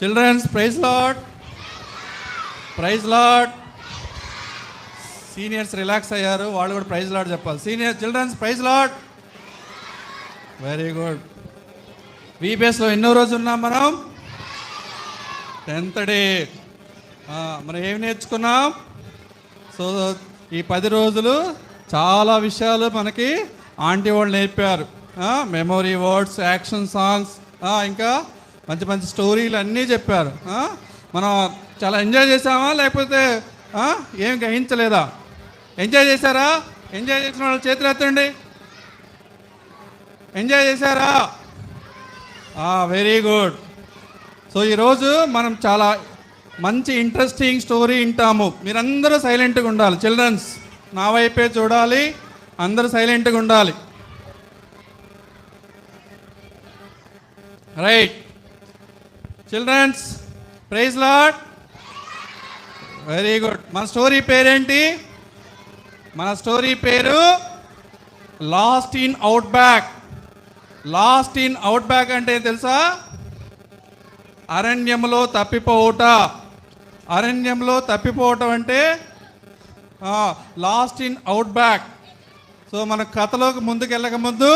Children's praise lord, praise lord. Seniors relax అయ్యారు, వాళ్ళు కూడా ప్రైజ్ లార్డ్ చెప్పాలి. Senior children's praise lord. Very good. వీబీఎస్లో ఎన్నో రోజు ఉన్నాం మనం? 10th day. మనం ఏమి నేర్చుకున్నాం? సో ఈ 10 రోజులు చాలా విషయాలు మనకి ఆంటీ వాళ్ళు నేర్పారు. మెమొరీ వర్డ్స్, యాక్షన్ సాంగ్స్, ఇంకా మంచి మంచి స్టోరీలు అన్నీ చెప్పారు. మనం చాలా ఎంజాయ్ చేసామా, లేకపోతే ఏం గ్రహించలేదా? ఎంజాయ్ చేశారా? ఎంజాయ్ చేసిన వాళ్ళు చేతులు ఎత్తండి. ఎంజాయ్ చేశారా? Very good. సో ఈరోజు మనం చాలా మంచి ఇంట్రెస్టింగ్ స్టోరీ వింటాము. మీరందరూ సైలెంట్గా ఉండాలి. చిల్డ్రన్స్ నా వైపే చూడాలి, అందరూ సైలెంట్గా ఉండాలి. Right childrens, praise lord. Very good. మన స్టోరీ పేరేంటి? మన స్టోరీ పేరు lost in outback. Lost in outback అంటే తెలుసా? అరణ్యంలో తప్పిపోవుట. అరణ్యంలో తప్పిపోవటం అంటే lost in outback. So మన కథలోకి ముందుకెళ్ళక ముందు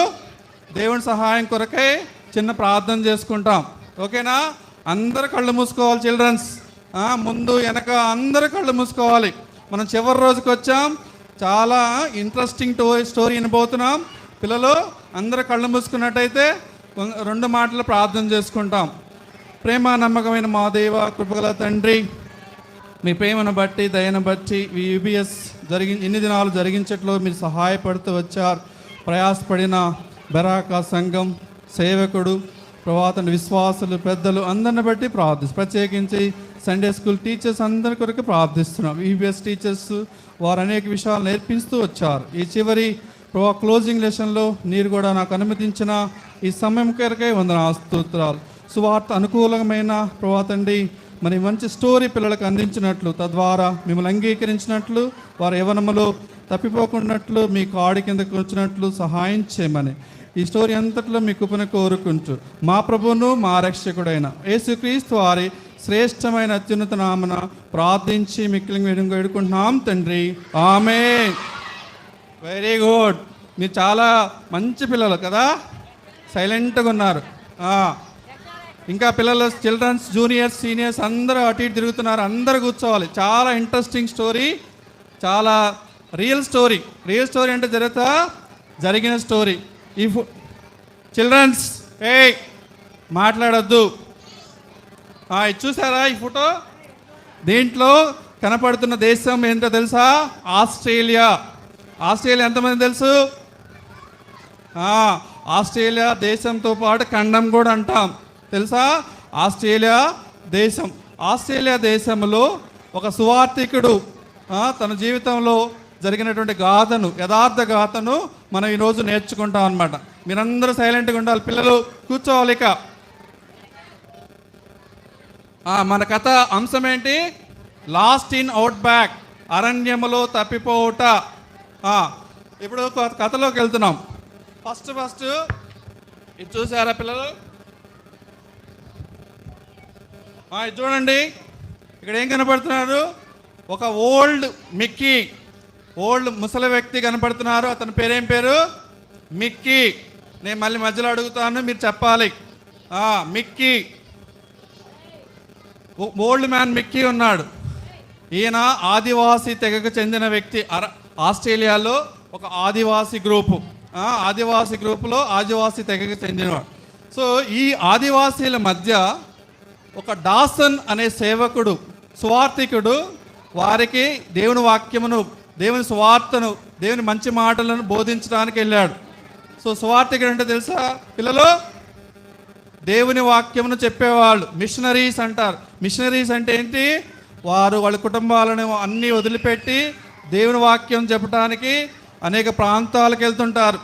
దేవుని సహాయం కొరకై చిన్న ప్రార్థన చేసుకుంటాం. ఓకేనా? అందరు కళ్ళు మూసుకోవాలి. చిల్డ్రన్స్ ముందు వెనక అందరు కళ్ళు మూసుకోవాలి. మనం చివరి రోజుకి వచ్చాం. చాలా ఇంట్రెస్టింగ్ స్టోరీ వినబోతున్నాం. పిల్లలు అందరు కళ్ళు మూసుకున్నట్టయితే 2 మాటలు ప్రార్థన చేసుకుంటాం. ప్రేమ నమ్మకమైన మా దేవ, కృపగల తండ్రి, మీ ప్రేమను బట్టి దయను బట్టి యూబీఎస్ ఇన్ని దినాలు జరిగించట్లో మీరు సహాయపడుతూ వచ్చారు. ప్రయాసపడిన బెరాకా సంఘం సేవకుడు, ప్రవాతన విశ్వాసులు, పెద్దలు అందరిని బట్టి ప్రత్యేకించి సండే స్కూల్ టీచర్స్ అందరి కొరకు ప్రార్థిస్తున్నాం. యూబీఎస్ టీచర్స్ వారు అనేక విషయాలు నేర్పిస్తూ వచ్చారు. ఈ చివరి క్లోజింగ్ లెసన్లో మీరు కూడా నాకు అనుమతించిన ఈ సమయం కొరకై స్తోత్రాలు. సువార్త అనుకూలమైన తండ్రి, మరి మంచి స్టోరీ పిల్లలకు అందించినట్లు, తద్వారా మిమ్మల్ని అంగీకరించినట్లు, వారు యవ్వనములో తప్పిపోకున్నట్లు, మీ కాడి కిందకు వచ్చినట్లు సహాయం చేయమని ఈ స్టోరీ అంతట్లో మీ కృపను కోరుకుంటూ మా ప్రభువును మా రక్షకుడైన యేసుక్రీస్తు వారి శ్రేష్టమైన అత్యున్నత నామన ప్రార్థించి మిక్కిలి వేడుకుంటున్నాం తండ్రి. ఆమేన్. Very good. మీరు చాలా మంచి పిల్లలు కదా, సైలెంట్గా ఉన్నారు. ఇంకా పిల్లలు చిల్డ్రన్స్, జూనియర్స్, సీనియర్స్ అందరూ అటు ఇటు తిరుగుతున్నారు. అందరూ కూర్చోవాలి. చాలా ఇంట్రెస్టింగ్ స్టోరీ, చాలా రియల్ స్టోరీ. రియల్ స్టోరీ అంటే జరిగిన స్టోరీ. ఈ చిల్డ్రన్స్ మాట్లాడద్దు. ఇది చూసారా ఈ ఫోటో? దీంట్లో కనపడుతున్న దేశం ఏంటో తెలుసా? ఆస్ట్రేలియా. ఆస్ట్రేలియా ఎంతమంది తెలుసు? ఆస్ట్రేలియా దేశంతో పాటు ఖండం కూడా అంటాం. తెలుసా? ఆస్ట్రేలియా దేశం. ఆస్ట్రేలియా దేశంలో ఒక సువార్థికుడు తన జీవితంలో జరిగినటువంటి గాథను, యథార్థ గాథను మనం ఈరోజు నేర్చుకుంటాం అన్నమాట. మీరందరూ సైలెంట్గా ఉండాలి. పిల్లలు కూర్చోవాలి. ఇక మన కథ అంశం ఏంటి? లాస్ట్ ఇన్ అవుట్ బ్యాక్, అరణ్యములో తప్పిపోవుట. ఇప్పుడు కథలోకి వెళ్తున్నాం. ఫస్ట్ ఇది చూసారా పిల్లలు? ఇది చూడండి. ఇక్కడ ఏం కనపడుతున్నారు? ఒక ఓల్డ్ ముసలి వ్యక్తి కనపడుతున్నారు. అతని పేరేం పేరు? మిక్కీ. నేను మళ్ళీ మధ్యలో అడుగుతాను, మీరు చెప్పాలి. మిక్కీ, ఓల్డ్ మ్యాన్ మిక్కీ ఉన్నాడు. ఈయన ఆదివాసీ తెగకు చెందిన వ్యక్తి. ఆస్ట్రేలియాలో ఒక ఆదివాసీ గ్రూపు. ఆదివాసీ గ్రూపులో ఆదివాసీ తెగకు చెందినవాడు. సో ఈ ఆదివాసీల మధ్య ఒక డాసన్ అనే సేవకుడు, సువార్థికుడు వారికి దేవుని వాక్యమును, దేవుని సువార్తను, దేవుని మంచి మాటలను బోధించడానికి వెళ్ళాడు. సో సువార్థికుడు అంటే తెలుసా పిల్లలు? దేవుని వాక్యమును చెప్పేవాళ్ళు మిషనరీస్ అంటారు. మిషనరీస్ అంటే ఏంటి? వారు వాళ్ళ కుటుంబాలను అన్నీ వదిలిపెట్టి దేవుని వాక్యం చెప్పడానికి అనేక ప్రాంతాలకు వెళ్తుంటారు.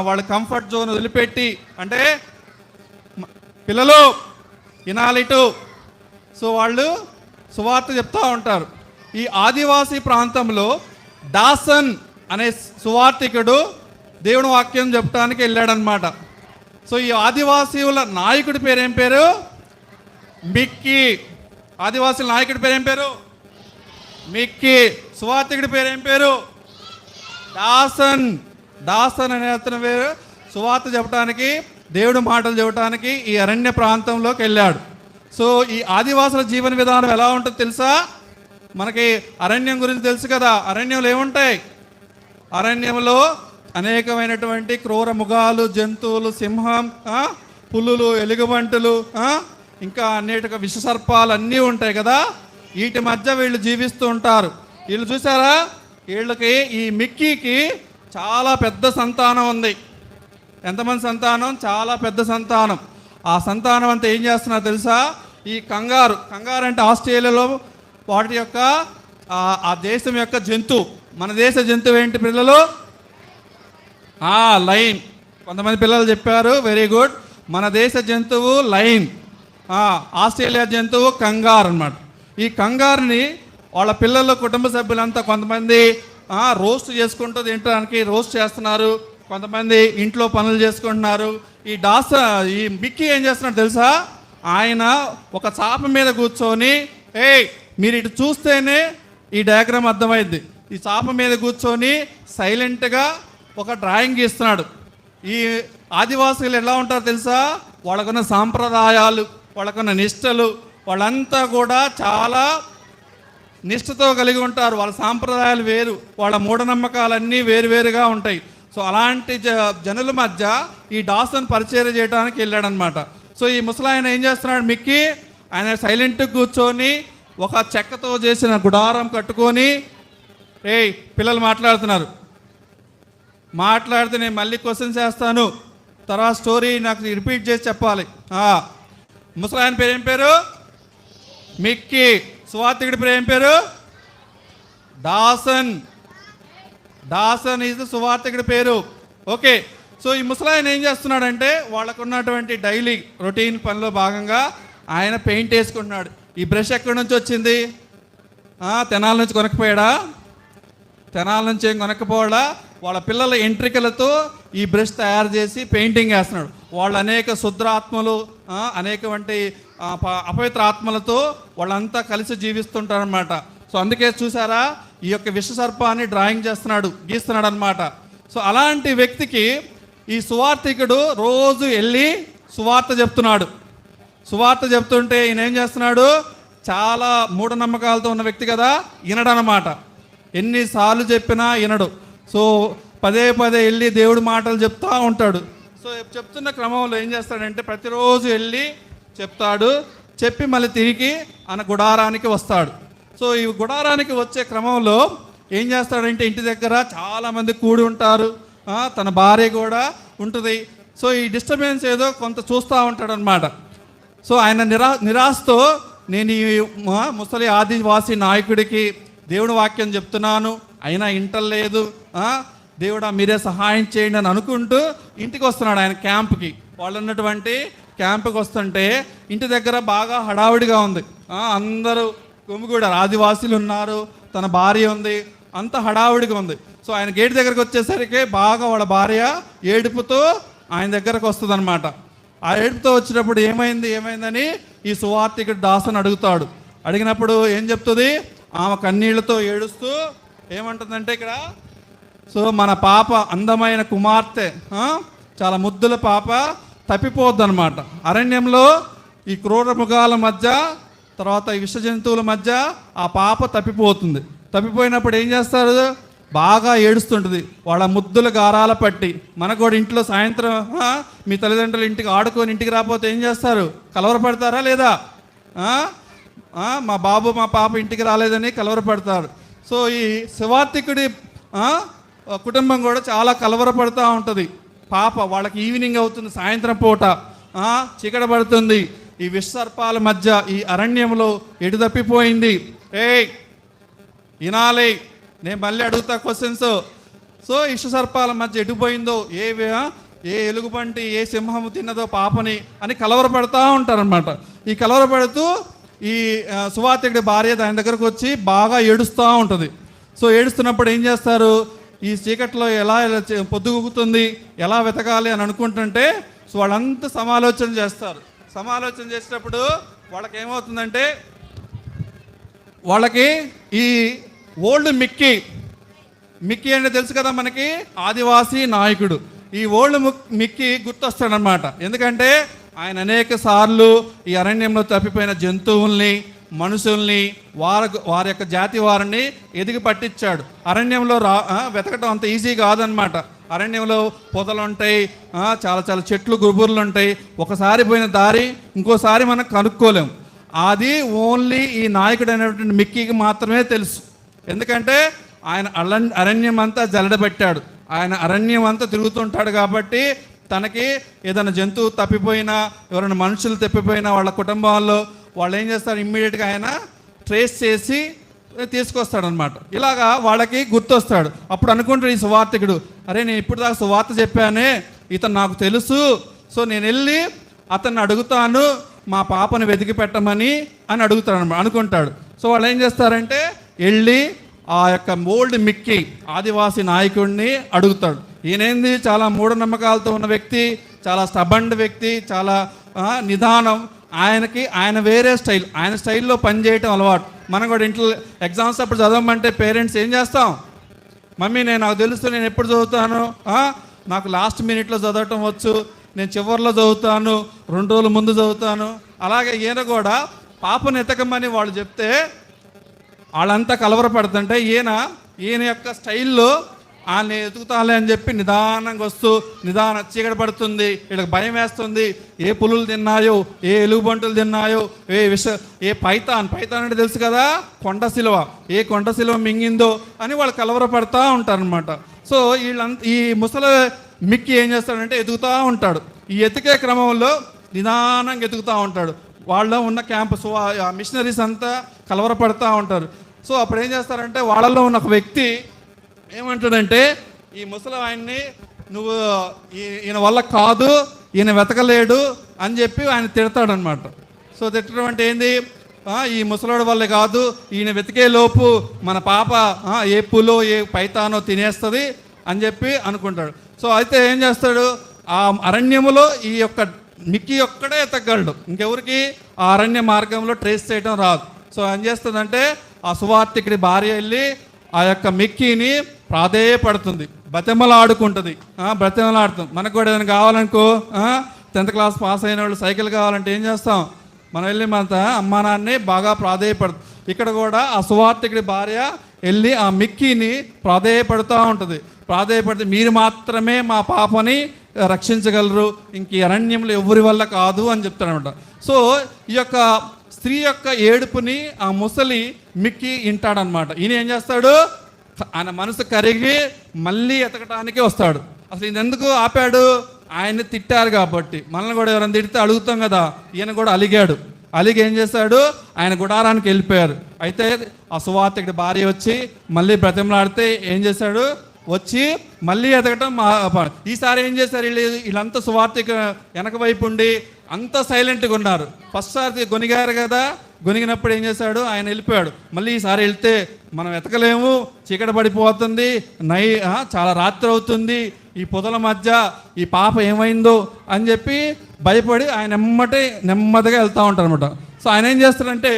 వాళ్ళ కంఫర్ట్ జోన్ వదిలిపెట్టి, అంటే పిల్లలు వినాలిటు. సో వాళ్ళు సువార్త చెప్తూ ఉంటారు. ఈ ఆదివాసీ ప్రాంతంలో డాసన్ అనే సువార్థికుడు దేవుని వాక్యం చెప్పడానికి వెళ్ళాడనమాట. సో ఈ ఆదివాసీల నాయకుడి పేరు ఏం పేరు? మిక్కీ. ఆదివాసుల నాయకుడి పేరు ఏం పేరు? మిక్కీ. సువార్తికుడి పేరు ఏం పేరు? డాసన్. డాసన్ అనే అతను పేరు సువార్త చెప్పడానికి, దేవుడి మాటలు చెప్పడానికి ఈ అరణ్య ప్రాంతంలోకి వెళ్ళాడు. సో ఈ ఆదివాసుల జీవన విధానం ఎలా ఉంటుందో తెలుసా? మనకి అరణ్యం గురించి తెలుసు కదా. అరణ్యంలో ఏముంటాయి? అరణ్యంలో అనేకమైనటువంటి క్రూర మృగాలు, జంతువులు, సింహం, పులులు, ఎలుగుబంటులు, ఇంకా అనేక విషసర్పాలు అన్నీ ఉంటాయి కదా. వీటి మధ్య వీళ్ళు జీవిస్తూ ఉంటారు. వీళ్ళు చూసారా, వీళ్ళకి ఈ మిక్కీకి చాలా పెద్ద సంతానం ఉంది. ఎంతమంది సంతానం? చాలా పెద్ద సంతానం. ఆ సంతానం అంతా ఏం చేస్తున్నారు తెలుసా? ఈ కంగారు అంటే ఆస్ట్రేలియాలో వాటి యొక్క ఆ దేశం యొక్క జంతువు. మన దేశ జంతువు ఏంటి పిల్లలు? లైన్. కొంతమంది పిల్లలు చెప్పారు, వెరీ గుడ్. మన దేశ జంతువు లైన్, ఆస్ట్రేలియా జంతువు కంగారు అన్నమాట. ఈ కంగారుని వాళ్ళ పిల్లలు, కుటుంబ సభ్యులంతా కొంతమంది రోస్ట్ చేసుకుంటూ తినడానికి రోస్ట్ చేస్తున్నారు, కొంతమంది ఇంట్లో పనులు చేసుకుంటున్నారు. ఈ మిక్కీ ఏం చేస్తున్నాడు తెలుసా? ఆయన ఒక చాప మీద కూర్చొని, మీరు ఇటు చూస్తేనే ఈ డయాగ్రామ్ అర్థమైంది. ఈ చాప మీద కూర్చొని సైలెంట్గా ఒక డ్రాయింగ్ గీస్తున్నాడు. ఈ ఆదివాసులు ఎలా ఉంటారో తెలుసా? వాళ్ళకున్న సాంప్రదాయాలు, వాళ్ళకున్న నిష్టలు, వాళ్ళంతా కూడా చాలా నిష్ఠతో కలిగి ఉంటారు. వాళ్ళ సాంప్రదాయాలు వేరు, వాళ్ళ మూఢనమ్మకాలన్నీ వేరువేరుగా ఉంటాయి. సో అలాంటి జనుల మధ్య ఈ డాసన్ పరిచయం చేయడానికి వెళ్ళాడనమాట. సో ఈ ముసలాయన ఏం చేస్తున్నాడు? మిక్కీ ఆయన సైలెంట్గా కూర్చొని ఒక చెక్కతో చేసిన గుడారం కట్టుకొని, పిల్లలు మాట్లాడితే నేను మళ్ళీ క్వశ్చన్స్ చేస్తాను, తర్వాత స్టోరీ నాకు రిపీట్ చేసి చెప్పాలి. ముసలాయన పేరు ఏం పేరు? మిక్కీ. సువార్తికుడి పేరు ఏం పేరు? డాసన్. డాసన్ ఈజ్ ద సువార్తికుడి పేరు. ఓకే. సో ఈ ముసలాయన ఏం చేస్తున్నాడంటే, వాళ్ళకున్నటువంటి డైలీ రొటీన్ పనిలో భాగంగా ఆయన పెయింట్ వేసుకుంటున్నాడు. ఈ బ్రష్ ఎక్కడి నుంచి వచ్చింది? తెనాల నుంచి కొనకపోయాడా? తెనాల నుంచి ఏం కొనకపోవడా? వాళ్ళ పిల్లల ఎంట్రికలతో ఈ బ్రష్ తయారు చేసి పెయింటింగ్ వేస్తున్నాడు. వాళ్ళు అనేక శుద్రాత్మలు, అనేకవంటి అపవిత్ర ఆత్మలతో వాళ్ళంతా కలిసి జీవిస్తుంటారనమాట. సో అందుకే చూసారా, ఈ యొక్క విషసర్పాన్ని డ్రాయింగ్ గీస్తున్నాడు అనమాట. సో అలాంటి వ్యక్తికి ఈ సువార్తికుడు రోజు వెళ్ళి సువార్త చెప్తుంటే ఈయన ఏం చేస్తున్నాడు? చాలా మూఢనమ్మకాలతో ఉన్న వ్యక్తి కదా, వినడనమాట. ఎన్నిసార్లు చెప్పినా వినడు. సో పదే వెళ్ళి దేవుడి మాటలు చెప్తూ ఉంటాడు. సో చెప్తున్న క్రమంలో ఏం చేస్తాడంటే, ప్రతిరోజు వెళ్ళి చెప్తాడు, చెప్పి మళ్ళీ తిరిగి ఆయన గుడారానికి వస్తాడు. సో ఈ గుడారానికి వచ్చే క్రమంలో ఏం చేస్తాడంటే, ఇంటి దగ్గర చాలామంది కూడి ఉంటారు, తన భార్య కూడా ఉంటుంది. సో ఈ డిస్టర్బెన్స్ ఏదో కొంత చూస్తూ ఉంటాడనమాట. సో ఆయన నిరాశతో, నేను ఈ ముసలి ఆదివాసీ నాయకుడికి దేవుడి వాక్యం చెప్తున్నాను, అయినా ఇంటలేదు, దేవుడా మీరే సహాయం చేయండి అని అనుకుంటూ ఇంటికి వస్తున్నాడు. ఆయన క్యాంప్కి, వాళ్ళు ఉన్నటువంటి క్యాంప్కి వస్తుంటే ఇంటి దగ్గర బాగా హడావుడిగా ఉంది. అందరూ గుమిగూడారు, ఆదివాసీలు ఉన్నారు, తన భార్య ఉంది, అంత హడావుడిగా ఉంది. సో ఆయన గేట్ దగ్గరకు వచ్చేసరికి బాగా వాళ్ళ భార్య ఏడుపుతో ఆయన దగ్గరకు వస్తుంది అనమాట. ఆ ఏడుపుతో వచ్చినప్పుడు ఏమైందని ఈ సువార్తికుడు డాసన్ అడుగుతాడు. అడిగినప్పుడు ఏం చెప్తుంది? ఆమె కన్నీళ్లతో ఏడుస్తూ ఏమంటుందంటే, ఇక్కడ సో మన పాప, అందమైన కుమార్తె, చాలా ముద్దుల పాప తప్పిపోద్ది అనమాట. అరణ్యంలో ఈ క్రూర మృగాల మధ్య, తర్వాత ఈ విష జంతువుల మధ్య ఆ పాప తప్పిపోయినప్పుడు ఏం చేస్తారు? బాగా ఏడుస్తుంటుంది. వాళ్ళ ముద్దుల గారాల పట్టి. మనకు కూడా ఇంట్లో సాయంత్రం మీ తల్లిదండ్రులు ఇంటికి ఆడుకొని ఇంటికి రాకపోతే ఏం చేస్తారు? కలవరపడతారా లేదా? మా బాబు మా పాప ఇంటికి రాలేదని కలవరపడతారు. సో ఈ సువార్తికుడి కుటుంబం కూడా చాలా కలవరపడుతూ ఉంటుంది. పాప, వాళ్ళకి ఈవినింగ్ అవుతుంది, సాయంత్రం పూట చీకట పడుతుంది. ఈ విషసర్పాల మధ్య ఈ అరణ్యంలో ఎటు తప్పిపోయింది? వినాలి, నేను మళ్ళీ అడుగుతా క్వశ్చన్స్. సో విషసర్పాల మధ్య ఎటుపోయిందో, ఏ ఎలుగుబంటి, ఏ సింహము తిన్నదో పాపని అని కలవరపడుతూ ఉంటారనమాట. ఈ కలవరపడుతూ ఈ సువార్తికుడి భార్య దాని దగ్గరకు వచ్చి బాగా ఏడుస్తూ ఉంటుంది. సో ఏడుస్తున్నప్పుడు ఏం చేస్తారు? ఈ చీకట్లో ఎలా పొద్దుగుతుంది, ఎలా వెతకాలి అని అనుకుంటుంటే, సో వాళ్ళంతా సమాలోచన చేస్తారు. సమాలోచన చేసేటప్పుడు వాళ్ళకి ఏమవుతుందంటే వాళ్ళకి ఈ ఓల్డ్ మిక్కీ అంటే తెలుసు కదా మనకి, ఆదివాసీ నాయకుడు. ఈ ఓల్డ్ మిక్కీ గుర్తొస్తాడనమాట. ఎందుకంటే ఆయన అనేక సార్లు ఈ అరణ్యంలో తప్పిపోయిన జంతువుల్ని, మనుషుల్ని, వారి యొక్క జాతి వారిని ఎదిగి పట్టించాడు. అరణ్యంలో వెతకటం అంత ఈజీ కాదనమాట. అరణ్యంలో పొదలు ఉంటాయి, చాలా చాలా చెట్లు గుబుర్లు ఉంటాయి. ఒకసారి పోయిన దారి ఇంకోసారి మనం కనుక్కోలేం. అది ఓన్లీ ఈ నాయకుడు అనేటువంటి మిక్కీకి మాత్రమే తెలుసు. ఎందుకంటే ఆయన అరణ్యం అంతా జల్లడబెట్టాడు. ఆయన అరణ్యం అంతా తిరుగుతుంటాడు కాబట్టి తనకి ఏదైనా జంతువు తప్పిపోయినా, ఎవరైనా మనుషులు తప్పిపోయినా వాళ్ళ కుటుంబాల్లో వాళ్ళు ఏం చేస్తారు, ఇమ్మీడియట్గా ఆయన ట్రేస్ చేసి తీసుకొస్తాడనమాట. ఇలాగా వాళ్ళకి గుర్తొస్తాడు. అప్పుడు అనుకుంటాడు ఈ సువార్తికుడు, అరే నేను ఇప్పుడు దాకా సువార్త చెప్పానే, ఇతను నాకు తెలుసు, సో నేను వెళ్ళి అతన్ని అడుగుతాను, మా పాపను వెతికి పెట్టమని అని అడుగుతాడు అనుకుంటాడు. సో వాళ్ళు ఏం చేస్తారంటే వెళ్ళి ఆ యొక్క ఓల్డ్ మిక్కీ ఆదివాసీ నాయకుడిని అడుగుతాడు. ఈయనేంది చాలా మూఢనమ్మకాలతో ఉన్న వ్యక్తి, చాలా స్టబండ్ వ్యక్తి, చాలా నిదానం. ఆయన వేరే స్టైల్, ఆయన స్టైల్లో పనిచేయటం అలవాటు. మనం కూడా ఇంట్లో ఎగ్జామ్స్ అప్పుడు చదవమంటే పేరెంట్స్ ఏం చేస్తాం, మమ్మీ నాకు తెలుసు, నేను ఎప్పుడు చదువుతాను, నాకు లాస్ట్ మినిట్లో చదవటం వచ్చు, నేను చివరిలో చదువుతాను, 2 రోజుల ముందు చదువుతాను. అలాగే ఈయన కూడా పాపను ఎతకమని వాళ్ళు చెప్తే వాళ్ళంతా కలవరపడుతుంటే ఈయన యొక్క స్టైల్లో ఆయన ఎతుకుతాలే అని చెప్పి నిదానంగా వస్తూ చీకటి పడుతుంది, వీళ్ళకి భయం వేస్తుంది. ఏ పులులు తిన్నాయో, ఏ ఎలుగుబంటులు తిన్నాయో, ఏ పైతాన్ అంటే తెలుసు కదా, కొండ శిలువ, ఏ కొండ శిలువ మింగిందో అని వాళ్ళు కలవరపడతా ఉంటారనమాట. సో ఈ ముసలి మిక్కీ ఏం చేస్తాడంటే ఎదుగుతూ ఉంటాడు. ఈ ఎతికే క్రమంలో నిదానంగా ఎదుగుతూ ఉంటాడు. వాళ్ళలో ఉన్న క్యాంపస్ మిషనరీస్ అంతా కలవరపడుతూ ఉంటారు. సో అప్పుడు ఏం చేస్తారంటే వాళ్ళలో ఉన్న ఒక వ్యక్తి ఏమంటాడంటే, ఈ ముసలి ఆయన్ని నువ్వు ఈయన వల్ల కాదు, ఈయన వెతకలేడు అని చెప్పి ఆయన తిడతాడనమాట. సో తిట్టడం అంటే ఏంది, ఈ ముసలోడి వల్ల కాదు, ఈయన వెతికే లోపు మన పాప ఏ పులో ఏ పైతానో తినేస్తుంది అని చెప్పి అనుకుంటాడు. సో అయితే ఏం చేస్తాడు, ఆ అరణ్యములో ఈ యొక్క మిక్కీ ఒక్కడే ఎతకగలడు, ఇంకెవరికి ఆ అరణ్య మార్గంలో ట్రేస్ చేయడం రాదు. సో ఏం చేస్తుందంటే ఆ సువార్తికుడి భార్య వెళ్ళి ఆ యొక్క మిక్కీని ప్రాధేయపడుతుంది, బతిమలాడుకుంటుంది. బ్రతిమలాడుతాం. మనకు కూడా ఏదైనా కావాలనుకో, 10th క్లాస్ పాస్ అయిన వాళ్ళు సైకిల్ కావాలంటే ఏం చేస్తాం, మనం వెళ్ళి మన అమ్మా నాన్నని బాగా ప్రాధేయపడుతుంది. ఇక్కడ కూడా ఆ సువార్తికుడి భార్య వెళ్ళి ఆ మిక్కీని ప్రాధేయపడుతూ ఉంటుంది. ప్రాధేయపడితే మీరు మాత్రమే మా పాపని రక్షించగలరు, ఇంక అరణ్యంలో ఎవరి వల్ల కాదు అని చెప్తాడనమాట. సో ఈ యొక్క స్త్రీ యొక్క ఏడుపుని ఆ ముసలి మిక్కీ వింటాడనమాట. ఈయన ఏం చేస్తాడు, ఆయన మనసు కరిగి మళ్ళీ ఎతకటానికి వస్తాడు. అసలు ఈయన ఎందుకు ఆపాడు, ఆయన్ని తిట్టారు కాబట్టి. మనల్ని కూడా ఎవరైనా తిడితే అడుగుతాం కదా, ఈయన కూడా అలిగి ఏం చేశాడు, ఆయన గుడారానికి వెళ్ళిపోయారు. అయితే ఆ సువార్తికుడి భార్య వచ్చి మళ్ళీ బ్రతిమలాడితే ఏం చేశాడు, వచ్చి మళ్ళీ ఎతకటం. ఈసారి ఏం చేశారు, వీళ్ళంతా సువార్తిక వెనక వైపు ఉండి అంతా సైలెంట్గా ఉన్నారు. ఫస్ట్ సారి గొనిగారు కదా, గొనిగినప్పుడు ఏం చేశాడు, ఆయన వెళ్ళిపోయాడు. మళ్ళీ ఈసారి వెళ్తే మనం ఎతకలేము, చీకటి పడిపోతుంది, చాలా రాత్రి అవుతుంది, ఈ పొదల మధ్య ఈ పాప ఏమైందో అని చెప్పి భయపడి ఆయన నెమ్మదిగా వెళ్తూ ఉంటారు అనమాట. సో ఆయన ఏం చేస్తాడంటే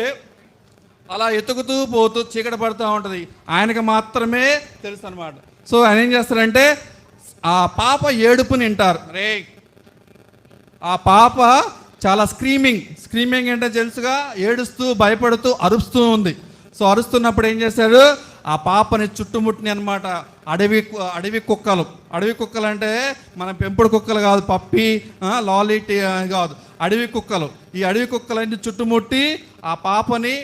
అలా ఎతుకుతూ పోతూ చీకటి పడుతూ ఉంటుంది, ఆయనకి మాత్రమే తెలుసు అనమాట. సో ఆయన ఏం చేస్తారంటే ఆ పాప ఏడుపుని వింటారు. ఆ పాప చాలా స్క్రీమింగ్ అంటే తెలుసుగా, ఏడుస్తూ భయపడుతూ అరుస్తూ ఉంది. సో అరుస్తున్నప్పుడు ఏం చేశాడు, ఆ పాపని చుట్టుముట్టిని అనమాట అడవి కుక్కలు అంటే మన పెంపుడు కుక్కలు కాదు, పప్పి లాలీ కాదు, అడవి కుక్కలు. ఈ అడవి కుక్కలన్నీ చుట్టుముట్టి ఆ పాపని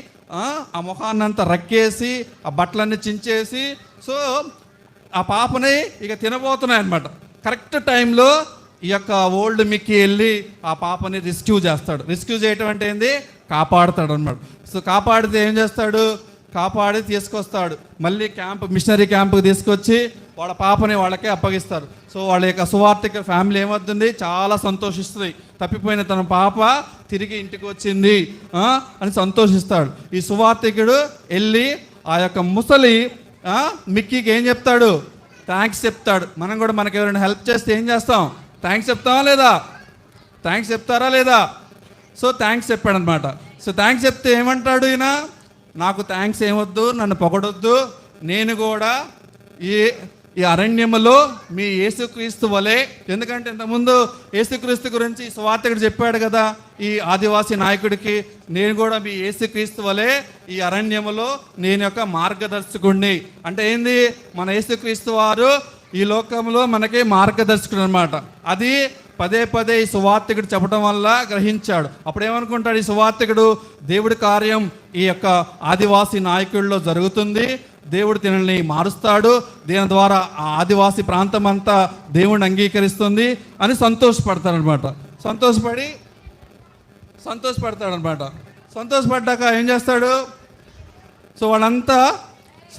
ఆ ముఖాన్నంతా రక్కేసి ఆ బట్టలన్నీ చించేసి, సో ఆ పాపని ఇక తినబోతున్నాయి అనమాట. కరెక్ట్ టైంలో ఈ యొక్క ఓల్డ్ మిక్కీ వెళ్ళి ఆ పాపని రెస్క్యూ చేస్తాడు. రెస్క్యూ చేయటం అంటే ఏంది, కాపాడుతాడు అనమాట. సో కాపాడితే ఏం చేస్తాడు, కాపాడి తీసుకొస్తాడు, మళ్ళీ మిషనరీ క్యాంపుకి తీసుకొచ్చి వాళ్ళ పాపని వాళ్ళకే అప్పగిస్తారు. సో వాళ్ళ యొక్క సువార్తిక ఫ్యామిలీ ఏమవుతుంది, చాలా సంతోషిస్తుంది, తప్పిపోయిన తన పాప తిరిగి ఇంటికి వచ్చింది అని సంతోషిస్తాడు. ఈ సువార్తికుడు వెళ్ళి ఆ యొక్క ముసలి మిక్కీకి ఏం చెప్తాడు, థ్యాంక్స్ చెప్తాడు. మనం కూడా మనకి ఎవరైనా హెల్ప్ చేస్తే ఏం చేస్తాం, థ్యాంక్స్ చెప్తారా లేదా, సో థ్యాంక్స్ చెప్పాడు అనమాట. సో థ్యాంక్స్ చెప్తే ఏమంటాడు ఈయన, నాకు థ్యాంక్స్ ఏమొద్దు, నన్ను పొగడొద్దు, నేను కూడా ఈ అరణ్యములో మీ యేసుక్రీస్తు వలె, ఎందుకంటే ఇంతకుముందు యేసుక్రీస్తు గురించి సువార్తికుడు చెప్పాడు కదా ఈ ఆదివాసీ నాయకుడికి, నేను కూడా మీ యేసుక్రీస్తు వలె ఈ అరణ్యములో నేను యొక్క మార్గదర్శకుడిని. అంటే ఏంది, మన యేసుక్రీస్తు వారు ఈ లోకంలో మనకి మార్గదర్శకుడు అనమాట. అది పదే పదే ఈ సువార్తికుడు చెప్పడం వల్ల గ్రహించాడు. అప్పుడు ఏమనుకుంటాడు ఈ సువార్తికుడు, దేవుడి కార్యం ఈ యొక్క ఆదివాసీ నాయకుల్లో జరుగుతుంది, దేవుడు తినల్ని మారుస్తాడు, దీని ద్వారా ఆ ఆదివాసీ ప్రాంతం అంతా దేవుడిని అంగీకరిస్తుంది అని సంతోషపడతాడనమాట. సంతోషపడ్డాక ఏం చేస్తాడు, సో వాళ్ళంతా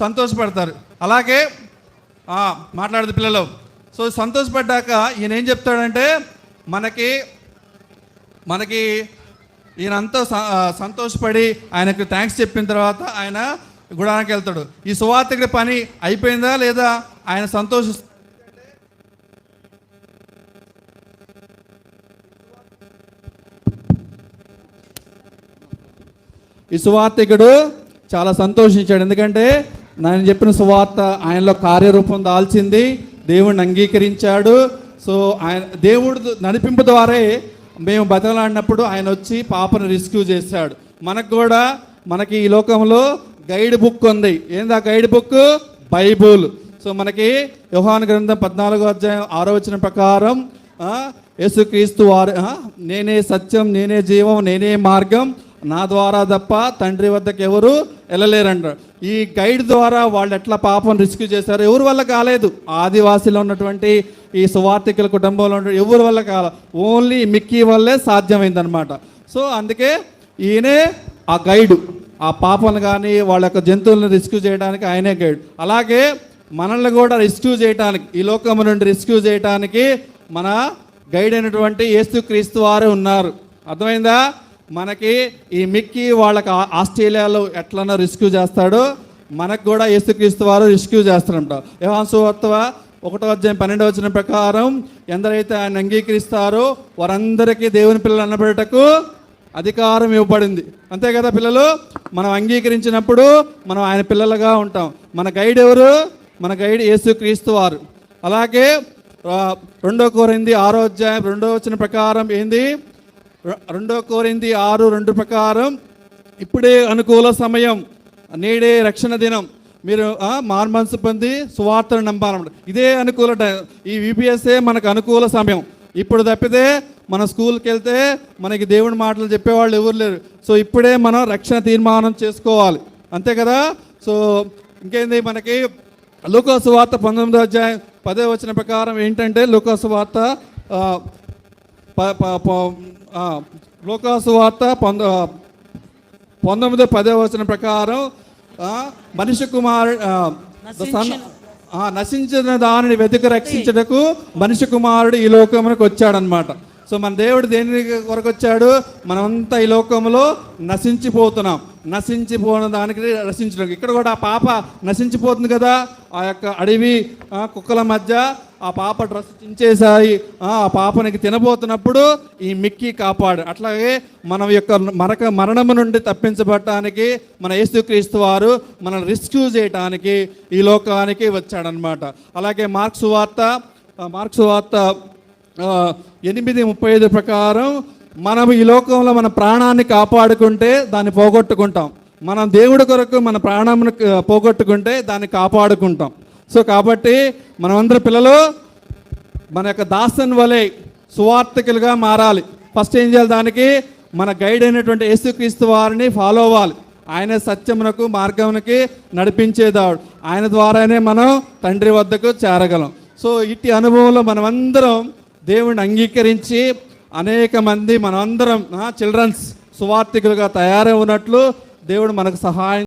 సంతోషపడతారు. అలాగే మాట్లాడదు పిల్లలు. సో సంతోషపడ్డాక ఈయన ఏం చెప్తాడంటే, మనకి ఈయనంతా సంతోషపడి ఆయనకు థ్యాంక్స్ చెప్పిన తర్వాత ఆయన గుడానికి వెళ్తాడు. ఈ సువార్తికుడి పని అయిపోయిందా లేదా, ఆయన ఈ సువార్తికుడు చాలా సంతోషించాడు. ఎందుకంటే నేను చెప్పిన సువార్త ఆయనలో కార్యరూపం దాల్చింది, దేవుడిని అంగీకరించాడు. సో ఆయన దేవుడు నడిపింపు ద్వారా మేము బతలాడినప్పుడు ఆయన వచ్చి పాపను రెస్క్యూ చేశాడు. మనకి ఈ లోకంలో గైడ్ బుక్ ఉంది. ఏంది ఆ గైడ్ బుక్? బైబుల్. సో మనకి యోహాను గ్రంథం 14వ అధ్యాయం 6వ వచనం ప్రకారం యేసుక్రీస్తు వారు నేనే సత్యం, నేనే జీవం, నేనే మార్గం, నా ద్వారా తప్ప తండ్రి వద్దకు ఎవరు వెళ్ళలేరంట. ఈ గైడ్ ద్వారా వాళ్ళు ఎట్లా పాపం రెస్క్యూ చేశారు, ఎవరి వల్ల కాలేదు, ఆదివాసీలో ఉన్నటువంటి ఈ సువార్తికుల కుటుంబంలో ఉన్న ఎవరి వల్ల కాలేదు, ఓన్లీ మిక్కీ వల్లే సాధ్యమైందనమాట. సో అందుకే ఈయనే ఆ గైడు, ఆ పాపను కానీ వాళ్ళ యొక్క జంతువులను రెస్క్యూ చేయడానికి ఆయనే గైడ్. అలాగే మనల్ని కూడా రెస్క్యూ చేయడానికి, ఈ లోకం నుండి రెస్క్యూ చేయడానికి మన గైడ్ అయినటువంటి యేసుక్రీస్తు వారే ఉన్నారు. అర్థమైందా? మనకి ఈ మిక్కీ వాళ్ళకి ఆస్ట్రేలియాలో ఎట్లన్నా రెస్క్యూ చేస్తాడో మనకు కూడా యేసుక్రీస్తు వారు రెస్క్యూ చేస్తారంట. యోహాను సువార్త 1వ అధ్యాయం 12వ వచనం ప్రకారం ఎందరైతే ఆయన అంగీకరిస్తారో వారందరికీ దేవుని పిల్లలు అనబడటకు అధికారం ఇవ్వబడింది. అంతే కదా పిల్లలు? మనం అంగీకరించినప్పుడు మనం ఆయన పిల్లలుగా ఉంటాం. మన గైడ్ ఎవరు? మన గైడ్ యేసుక్రీస్తు వారు. అలాగే 2 కొరింథీ 6వ అధ్యాయం 2వ వచనం ప్రకారం ఏంది? 2 కొరింథీ 6:2 ప్రకారం ఇప్పుడే అనుకూల సమయం, నేడే రక్షణ దినం, మీరు మార్మన్స్ పొంది సువార్తను నమ్మాలన్నమాట. ఇదే అనుకూల టైం. ఈ విపిఎస్ఏ మనకు అనుకూల సమయం. ఇప్పుడు తప్పితే మన స్కూల్కి వెళ్తే మనకి దేవుడి మాటలు చెప్పేవాళ్ళు ఎవరు లేరు. సో ఇప్పుడే మనం రక్షణ తీర్మానం చేసుకోవాలి. అంతే కదా? సో ఇంకేంది, మనకి లూకా సువార్త 19వ అధ్యాయం 10వ వచనం ప్రకారం ఏంటంటే, లూకా సువార్త 19:10 వచనం ప్రకారం మనిషి కుమారుడు నశించిన దానిని వెతికి రక్షించటకు మనిషి కుమారుడు ఈ లోకమునకు వచ్చాడనమాట. సో మన దేవుడు దేని కొరకు వచ్చాడు? మనమంతా ఈ లోకంలో నశించిపోతున్నాం. నశించిపోయిన దానికి రక్షించడం. ఇక్కడ కూడా ఆ పాప నశించిపోతుంది కదా, ఆ యొక్క అడవి కుక్కల మధ్య ఆ పాప డ్రెస్ చించేసాయి. ఆ పాపనికి తినబోతున్నప్పుడు ఈ మిక్కీ కాపాడు. అట్లాగే మన యొక్క మరణము నుండి తప్పించబడటానికి మన యేసుక్రీస్తు వారు మనల్ని రెస్క్యూ చేయటానికి ఈ లోకానికి వచ్చాడనమాట. అలాగే మార్క్స్ వార్త 8:35 ప్రకారం మనం ఈ లోకంలో మన ప్రాణాన్ని కాపాడుకుంటే దాన్ని పోగొట్టుకుంటాం. మనం దేవుడి కొరకు మన ప్రాణాన్ని పోగొట్టుకుంటే దాన్ని కాపాడుకుంటాం. సో కాబట్టి మనమందరం పిల్లలు మన యొక్క దాసన్ వలె సువార్తికులుగా మారాలి. ఫస్ట్ ఏం చేయాలి? దానికి మన గైడ్ అయినటువంటి యేసుక్రీస్తు వారిని ఫాలో అవ్వాలి. ఆయన సత్యమునకు మార్గమునకి నడిపించేదాడు. ఆయన ద్వారానే మనం తండ్రి వద్దకు చేరగలం. సో ఇట్టి అనుభవంలో మనమందరం దేవుడిని అంగీకరించి అనేక మంది మనమందరం చిల్డ్రన్స్ సువార్తికులుగా తయారై ఉన్నట్లు దేవుడు మనకు సహాయం